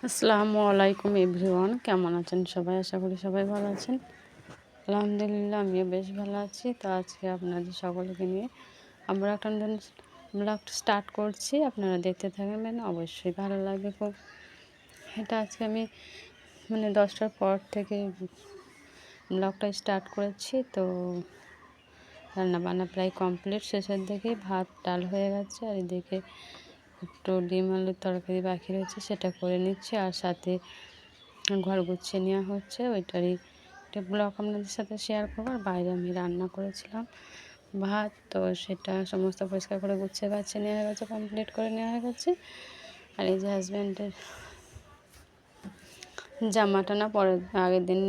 আসসালামু আলাইকুম এভরিওয়ান, কেমন আছেন সবাই? আশা করি সবাই ভালো আছেন। আলহামদুলিল্লাহ, আমিও বেশ ভালো আছি। তো আজকে আপনাদের সকলকে নিয়ে আমরা একটা ব্লগ স্টার্ট করছি। আপনারা দেখতে থাকবেন, অবশ্যই ভালো লাগবে খুব। এটা আজকে আমি 10টার পর থেকে ব্লগটা স্টার্ট করেছি। তো রান্নাবান্না প্রায় কমপ্লিট, শেষের দিকে ভাত ডাল হয়ে গেছে, আর এদিকে একটু ডিম আলুর তরকারি বাকি রয়েছে, সেটা করে নিচ্ছি। আর সাথে ঘর গুছিয়ে নেওয়া হচ্ছে, ওইটারই একটা ব্লগ আপনাদের সাথে শেয়ার করবো। আর বাইরে আমি রান্না করেছিলাম ভাত, তো সেটা সমস্ত পরিষ্কার করে গুছিয়ে বাছিয়ে নেওয়া হয়ে গেছে, কমপ্লিট করে নেওয়া হয়ে গেছে। আর এই যে হাজব্যান্ডের জামাটা না আগের দিন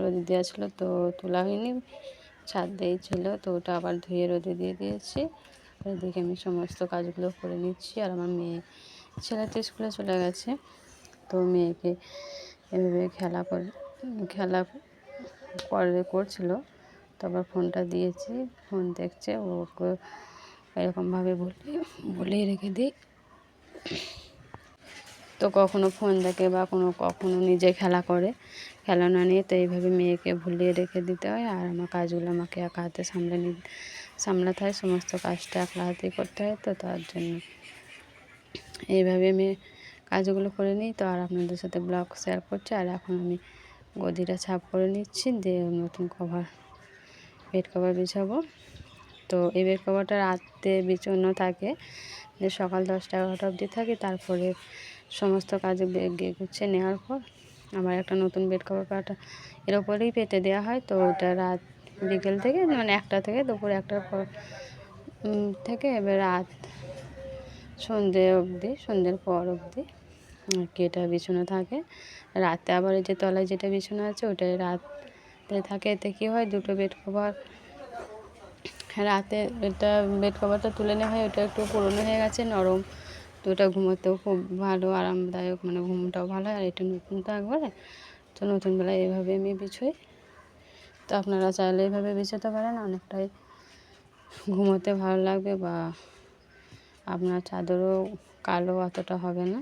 রোদে দেওয়া ছিল, তো তোলা হয়নি, ছাদ দিয়েই ছিল, তো ওটা আবার ধুয়ে রোদে দিয়ে দিয়েছি। এদিকে আমি সমস্ত কাজগুলো করে নিচ্ছি। আর আমার ছেলে তো স্কুলে চলে গেছে, তো মেয়েকে এভাবে খেলা করছিল। তো আবার ফোনটা দিয়েছি, ফোন দেখছে, ওকে এরকমভাবে বলেই রেখে দিই। তো কখনো ফোন দেখে বা কখনো নিজে খেলা করে, খেলা না নিয়ে, তো এইভাবে মেয়েকে ভুলিয়ে রেখে দিতে হয়। আর আমার কাজগুলো আমাকে একা হাতে সামলাতে হয়, সমস্ত কাজটা একলা হাতেই করতে হয়। তো তার জন্য এইভাবে আমি কাজগুলো করে নিই। তো আর আপনাদের সাথে ব্লগ শেয়ার করছি। আর এখন আমি গদিটা ছাপ করে নিচ্ছি, দিয়ে নতুন বেড কভার বিছাবো। তো এই বেড কভারটা রাতে বিছানো থাকে, যে সকাল 10টা-11টা অবধি থাকে। তারপরে সমস্ত কাজে গুছিয়ে নেওয়ার পর আমার একটা নতুন বেড কভার এর ওপরেই পেতে দেওয়া হয়। তো ওটা বিকেল থেকে 1টা থেকে দুপুর 1টার পর থেকে এবার সন্ধ্যের পর অবধি এটা বিছানো থাকে। রাতে আবার এই যে তলায় যেটা বিছানো আছে ওটাই রাতে থাকে। এতে কী হয়, দুটো বেড কভার রাতে এটা বেড কভারটা তুলে নেওয়া হয়, ওটা একটু পুরনো হয়ে গেছে, নরম, তো ওটা ঘুমোতেও খুব ভালো, আরামদায়ক, ঘুমটাও ভালো হয়। আর এটা নতুন তো একবারে, তো নতুনবেলায় এইভাবে আমি বিছোই। তো আপনারা চাইলে এইভাবে বিছোতে পারেন, অনেকটাই ঘুমোতে ভালো লাগবে, বা আপনার চাদরও কালো অতটা হবে না,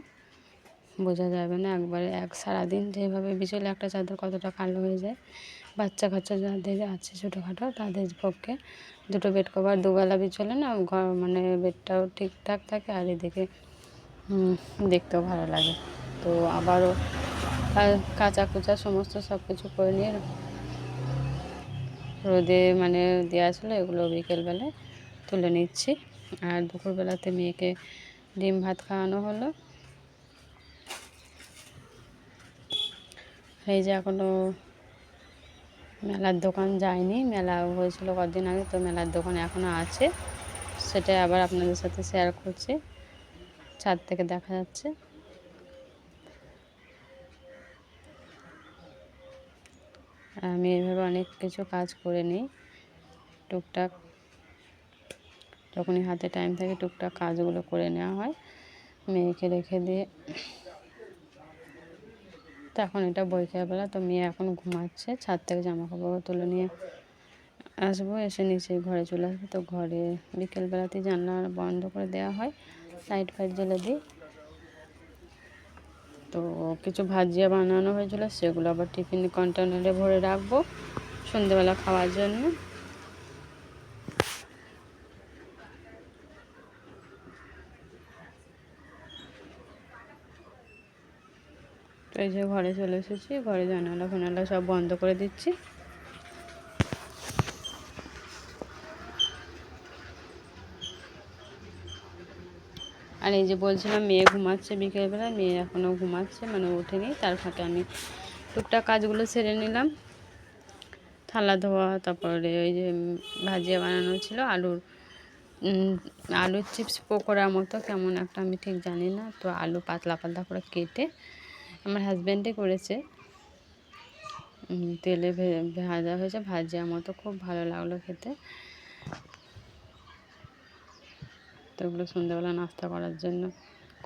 বোঝা যাবে না একবারে। সারাদিন যেভাবে বিছালে একটা চাদর কতটা কালো হয়ে যায়। বাচ্চা কাচ্চা যাদের আছে ছোটোখাটো, তাদের পক্ষে দুটো বেড কভার দুবেলা বিছালে না বেডটাও ঠিকঠাক থাকে, আর এদিকে দেখতেও ভালো লাগে। তো আবারও কাঁচা কুচা সমস্ত সব কিছু করে নিয়ে রোদে দেওয়া ছিল, এগুলো বিকেলবেলায় তুলে নিচ্ছি। আর দুপুরবেলাতে মেয়েকে ডিম ভাত খাওয়ানো হলো। এই যে এখনও মেলার দোকান যায়নি, মেলা হয়েছিল কদিন আগে, তো মেলার দোকান এখনও আছে, সেটাই আবার আপনাদের সাথে শেয়ার করছি। ছাদ থেকে দেখা যাচ্ছে। আমি এইভাবে অনেক কিছু কাজ করে নিই টুকটাক, যখনই হাতে টাইম থাকে টুকটাক কাজগুলো করে নেওয়া হয় মেয়েকে রেখে দিয়ে। তো এখন এটা বৈকালবেলা, তো মেয়ে এখন ঘুমাচ্ছে। ছাদ থেকে জামা কাপড় তুলে নিয়ে আসবো, এসে নিচে ঘরে চলে আসবো। তো ঘরে বিকেলবেলাতে জানলা বন্ধ করে দেওয়া হয়, লাইট ফাইট জ্বেলে দিই। তো কিছু ভাজিয়া বানানো হয়েছিল, সেগুলো আবার টিফিন কন্টেনারে ভরে রাখবো সন্ধ্যেবেলা খাওয়ার জন্য। তো এই যে ঘরে চলে এসেছি, ঘরে জানালা ফানালা সব বন্ধ করে দিচ্ছি। আর এই যে বলছিলাম মেয়ে ঘুমাচ্ছে বিকেলবেলা, মেয়ে এখনও ঘুমাচ্ছে, ওঠেনি। তার ফাঁকে আমি টুকটাক কাজগুলো সেরে নিলাম, থালা ধোয়া, তারপরে ওই যে ভাজিয়া বানানো ছিল আলুর চিপস পকোড়ার মতো কেমন একটা, আমি ঠিক জানি না। তো আলু পাতলা পাতলা করে কেটে আমার হাজব্যান্ডে করেছে, তেলে ভাজা হয়েছে, ভাজিয়ার মতো, খুব ভালো লাগলো খেতে। তো ওগুলো সন্ধ্যাবেলা নাস্তা করার জন্য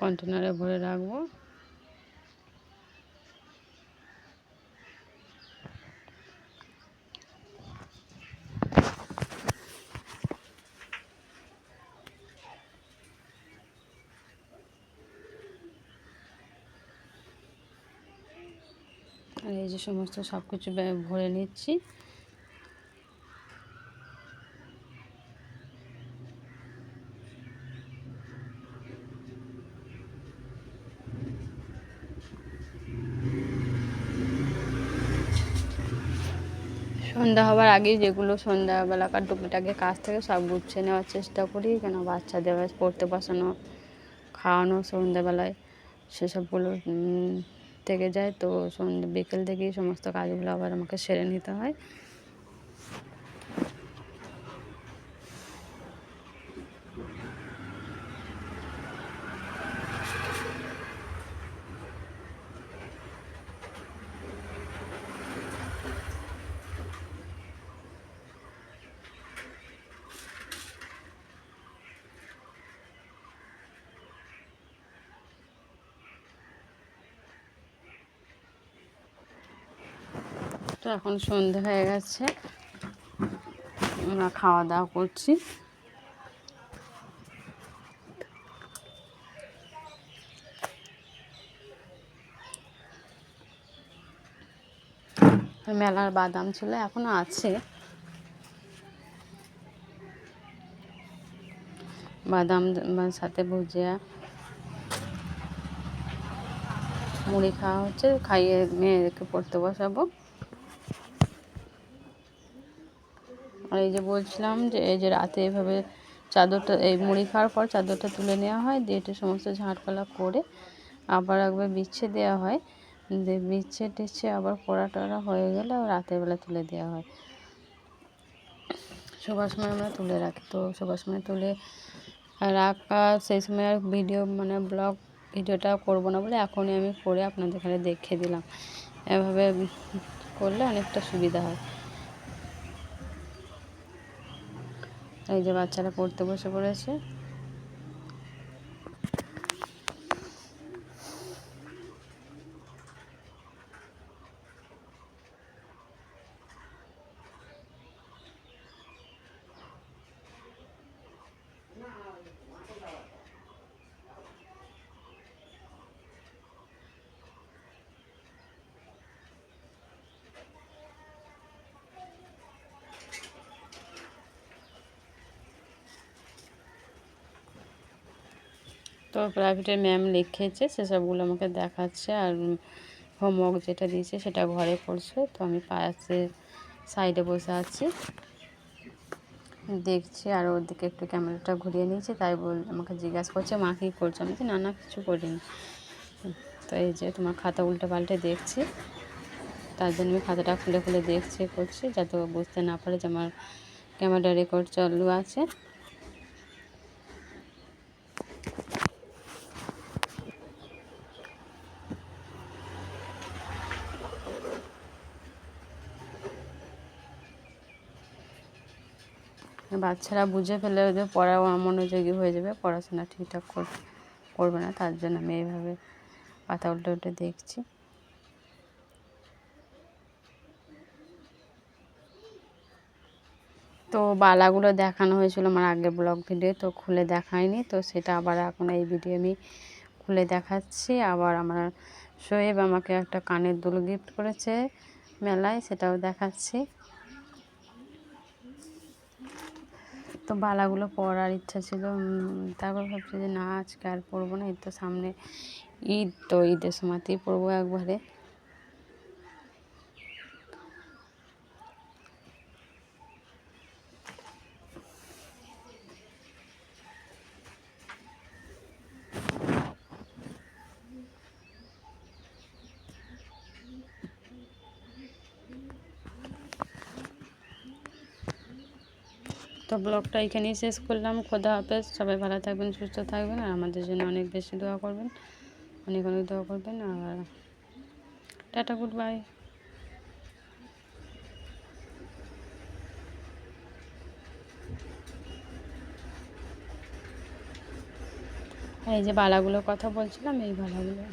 কন্টেনারে ভরে রাখবো। আর এই যে সমস্ত সব কিছু ভরে নিচ্ছি। সন্ধ্যা হওয়ার আগেই যেগুলো সন্ধ্যাবেলাকার টুকিটাকি কাজ থেকে সব গুছিয়ে নেওয়ার চেষ্টা করি, কেন বাচ্চাদের পড়তে বসানো, খাওয়ানো সন্ধ্যাবেলায় সেসবগুলো থেকে যায়। তো বিকেল থেকেই সমস্ত কাজগুলো আবার আমাকে সেরে নিতে হয়। তো এখন সন্ধে হয়ে গেছে, আমরা খাওয়া দাওয়া করছি। মেলার বাদাম ছিল, এখনো আছে। বাদাম সাথে ভুজিয়া, মুড়ি খাওয়া হচ্ছে, খাইয়ে মেয়েদেরকে পড়তে বসাবো। আর এই যে বলছিলাম যে এই যে রাতে এভাবে চাদরটা, এই মুড়ি খাওয়ার পর চাদরটা তুলে নেওয়া হয়, দিয়ে এটা সমস্ত ঝাঁটপালা করে আবার একবার বিচ্ছে দেওয়া হয়, দিয়ে বিচ্ছে টিচ্ছে আবার পোড়া টোড়া হয়ে গেলে রাতের বেলা তুলে দেওয়া হয়। শোবার সময় আমরা তুলে রাখি। তো শোবার সময় তুলে রাখা, সেই সময় আর ভিডিও মানে ব্লগ ভিডিওটা করবো না বলে এখনই আমি করে আপনাদের এখানে দেখিয়ে দিলাম। এভাবে করলে অনেকটা সুবিধা হয়। এই যে বাচ্চারা পড়তে বসে পড়েছে। তো প্রাইভেটের ম্যাম লিখেছে সেসবগুলো আমাকে দেখাচ্ছে, আর হোমওয়ার্ক যেটা দিয়েছে সেটা ঘরে করছে। তো আমি পাশে সাইডে বসে আছি, দেখছি। আর ওদিকে একটু ক্যামেরাটা ঘুরিয়ে নিয়েছি, তাই আমাকে জিজ্ঞাসা করছে মা কী করছো। আমি না না কিছু করিনি। তো এই যে তোমার খাতা উল্টে পাল্টে দেখছি, তার জন্য আমি খাতাটা খুলে খুলে দেখছি করছি, যাতে বুঝতে না পারে যে আমার ক্যামেরা রেকর্ড চালু আছে। বাচ্চারা বুঝে ফেলে ওদের পড়া মনোযোগী হয়ে যাবে, পড়াশোনা ঠিকঠাক করবে না, তার জন্য আমি এইভাবে পাতা উল্টে উল্টে দেখছি। তো বালাগুলো দেখানো হয়েছিল আমার আগের ব্লগ ভিডিও, তো খুলে দেখায়নি, তো সেটা আবার এখন এই ভিডিও আমি খুলে দেখাচ্ছি। আবার আমার শোয়েব আমাকে একটা কানের দুল গিফট করেছে মেলায়, সেটাও দেখাচ্ছি। তো বালাগুলো পরার ইচ্ছা ছিল, তারপর ভাবছি যে না আজকে আর পরবো না, এই তো সামনে ঈদ, তো ঈদের সময়তেই পরবো একবারে। তো ব্লগটা এখানেই শেষ করলাম। খোদা হাফেজ, সবাই ভালো থাকবেন, সুস্থ থাকবেন, আর আমাদের জন্য অনেক বেশি দোয়া করবেন, অনেক অনেক দোয়া করবেন। আর টাটা, গুড বাই। এই যে বালাগুলোর কথা বলছিলাম, এই বালাগুলো।